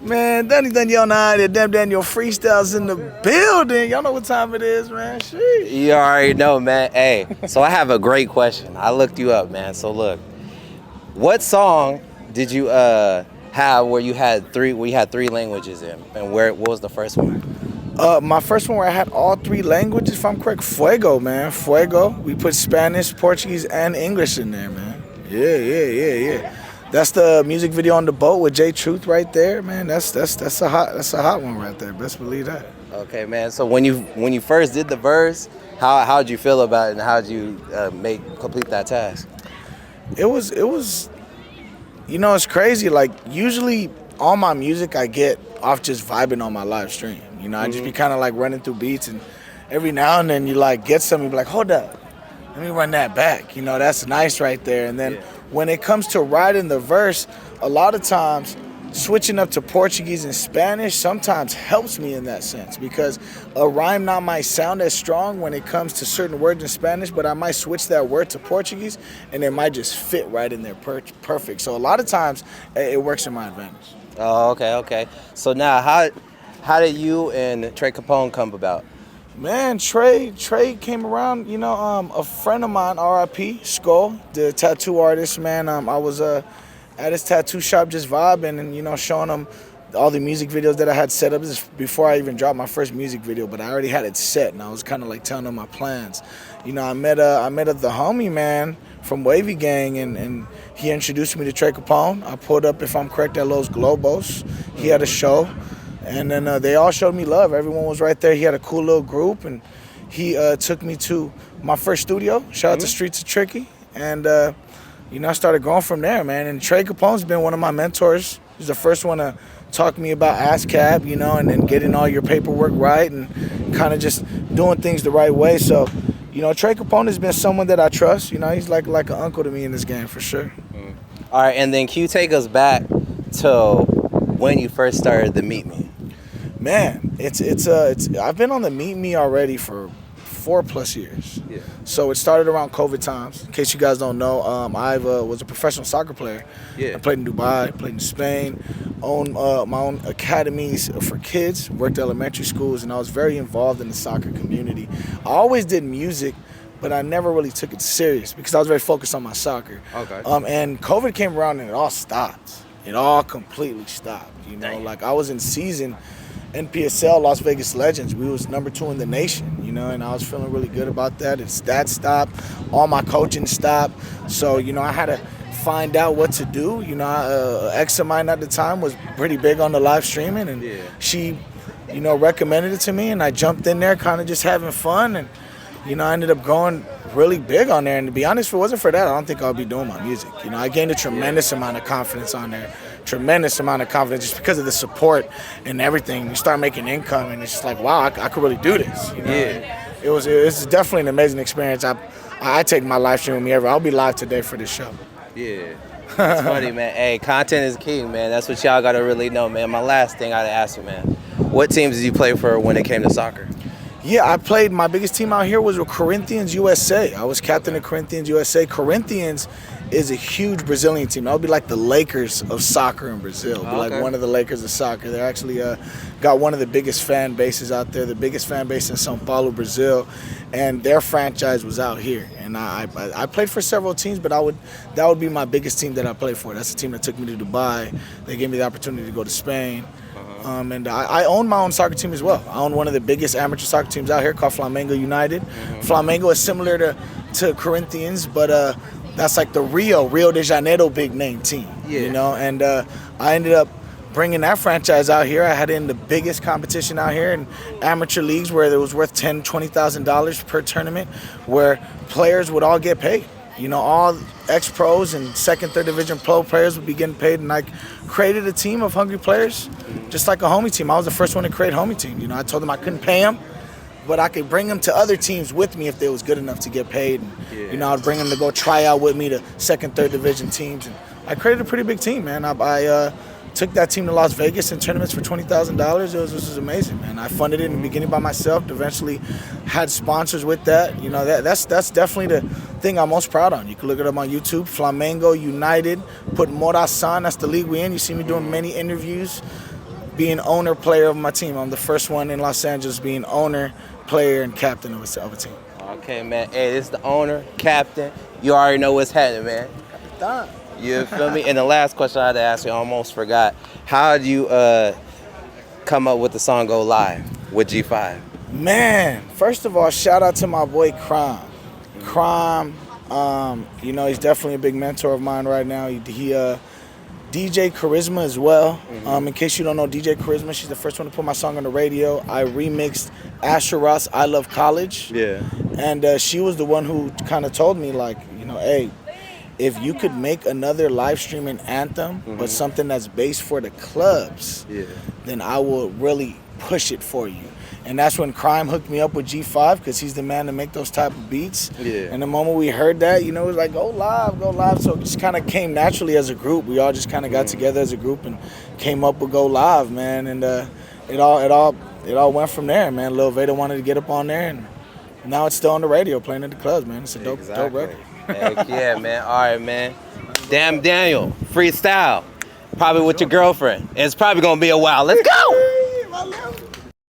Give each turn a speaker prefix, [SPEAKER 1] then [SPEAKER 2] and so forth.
[SPEAKER 1] Man, Danny Danielle and I, Damn Daniel Freestyles in the building. Y'all know what time it is, man. Sheesh.
[SPEAKER 2] You already know, man. Hey, so I have a great question. I looked you up, man. So look, what song did you have where you had three languages in, and what was the first one?
[SPEAKER 1] My first one where I had all three languages, if I'm correct, Fuego, man. Fuego. We put Spanish, Portuguese, and English in there, man. Yeah. That's the music video on the boat with J Truth right there, man. That's a hot one right there. Best believe that.
[SPEAKER 2] Okay, man. So when you first did the verse, how'd you feel about it, and how'd you complete that task?
[SPEAKER 1] It was, it's crazy. Like usually all my music I get off just vibing on my live stream. I just be kind of like running through beats, and every now and then you like get something, you be like, hold up, let me run that back. That's nice right there. And then when it comes to writing the verse, a lot of times switching up to Portuguese and Spanish sometimes helps me in that sense, because a rhyme not might sound as strong when it comes to certain words in Spanish, but I might switch that word to Portuguese and it might just fit right in there perfect. So a lot of times it works in my advantage.
[SPEAKER 2] Oh, okay. So now how did you and Trey Capone come about?
[SPEAKER 1] Man, Trey came around, a friend of mine, R.I.P., Skull, the tattoo artist, man. I was at his tattoo shop just vibing and, showing him all the music videos that I had set up. This is before I even dropped my first music video, but I already had it set, and I was kind of like telling him my plans. I met the homie, man, from Wavy Gang, and he introduced me to Trey Capone. I pulled up, if I'm correct, at Los Globos. He had a show. And then they all showed me love. Everyone was right there. He had a cool little group, and he took me to my first studio. Shout out to Streets of Tricky. And, I started going from there, man. And Trey Capone's been one of my mentors. He's the first one to talk to me about ASCAP, and then getting all your paperwork right and kind of just doing things the right way. So, Trey Capone has been someone that I trust. He's like an uncle to me in this game for sure.
[SPEAKER 2] All right, and then can you take us back to when you first started the Meet Me?
[SPEAKER 1] Man, it's I've been on the Meet Me already for 4+ years. Yeah. So it started around COVID times. In case you guys don't know, I was a professional soccer player. Yeah. I played in Dubai, played in Spain, owned my own academies for kids, worked elementary schools, and I was very involved in the soccer community. I always did music, but I never really took it serious because I was very focused on my soccer. Okay. And COVID came around and it all stopped. It all completely stopped. Like I was in season NPSL Las Vegas Legends. We was number 2 in the nation, and I was feeling really good about that. That stopped. All my coaching stopped. So, I had to find out what to do. Ex of mine at the time was pretty big on the live streaming, and she, recommended it to me, and I jumped in there kind of just having fun, and, I ended up going really big on there. And to be honest, if it wasn't for that, I don't think I'd be doing my music. I gained a tremendous amount of confidence on there. Tremendous amount of confidence just because of the support and everything. You start making income, and it's just like, wow, I could really do this. It was definitely an amazing experience. I take my live stream with me I'll be live today for this show.
[SPEAKER 2] Yeah. It's funny, man. Hey, content is king, man. That's what y'all gotta really know, man. My last thing I'd ask you, man, what teams did you play for when it came to soccer?
[SPEAKER 1] Yeah, I played, my biggest team out here was with Corinthians USA. I was captain of Corinthians USA. Corinthians is a huge Brazilian team. That would be like the Lakers of soccer in Brazil. Like one of the Lakers of soccer. They're actually got one of the biggest fan bases out there, the biggest fan base in São Paulo, Brazil. And their franchise was out here. And I played for several teams, but that would be my biggest team that I played for. That's the team that took me to Dubai. They gave me the opportunity to go to Spain. And I own my own soccer team as well. I own one of the biggest amateur soccer teams out here called Flamengo United. Flamengo is similar to Corinthians, but that's like the Rio de Janeiro big name team, And I ended up bringing that franchise out here. I had it in the biggest competition out here in amateur leagues where it was worth $10,000, $20,000 per tournament, where players would all get paid. All ex-pros and second, third division pro players would be getting paid, and I created a team of hungry players, just like a homie team. I was the first one to create a homie team. I told them I couldn't pay them, but I could bring them to other teams with me if they was good enough to get paid. And, I'd bring them to go try out with me to second, third division teams. And I created a pretty big team, man. I took that team to Las Vegas in tournaments for $20,000. It was amazing, man. I funded it in the beginning by myself. Eventually, had sponsors with that. That's definitely the thing I'm most proud on. You can look it up on YouTube. Flamengo United. Put Morazan. That's the league we in. You see me doing many interviews. being owner, player of my team. I'm the first one in Los Angeles being owner, player, and captain of a team.
[SPEAKER 2] Okay, man. Hey, this is the owner, captain. You already know what's happening, man.
[SPEAKER 1] Done.
[SPEAKER 2] You feel me? And the last question I had to ask you, I almost forgot. How did you come up with the song Go Live with G5?
[SPEAKER 1] Man, first of all, shout out to my boy Crime. Crime, you know, he's definitely a big mentor of mine right now. He DJ Charisma as well. In case you don't know DJ Charisma, she's the first one to put my song on the radio. I remixed Asher Ross, I Love College.
[SPEAKER 2] Yeah.
[SPEAKER 1] And she was the one who kind of told me, like, you know, hey, if you could make another live streaming anthem, but something that's based for the clubs, then I will really push it for you. And that's when Crime hooked me up with G5, because he's the man to make those type of beats. Yeah. And the moment we heard that, you know, it was like, go live, go live. So it just kind of came naturally as a group. We all just kind of got together as a group and came up with Go Live, man. And it all went from there, man. Lil Veda wanted to get up on there, and now it's still on the radio, playing at the clubs, man. It's a dope record.
[SPEAKER 2] Heck yeah, man. All right, man. Damn Daniel, freestyle. Probably with your girlfriend. It's probably going to be a while. Let's go!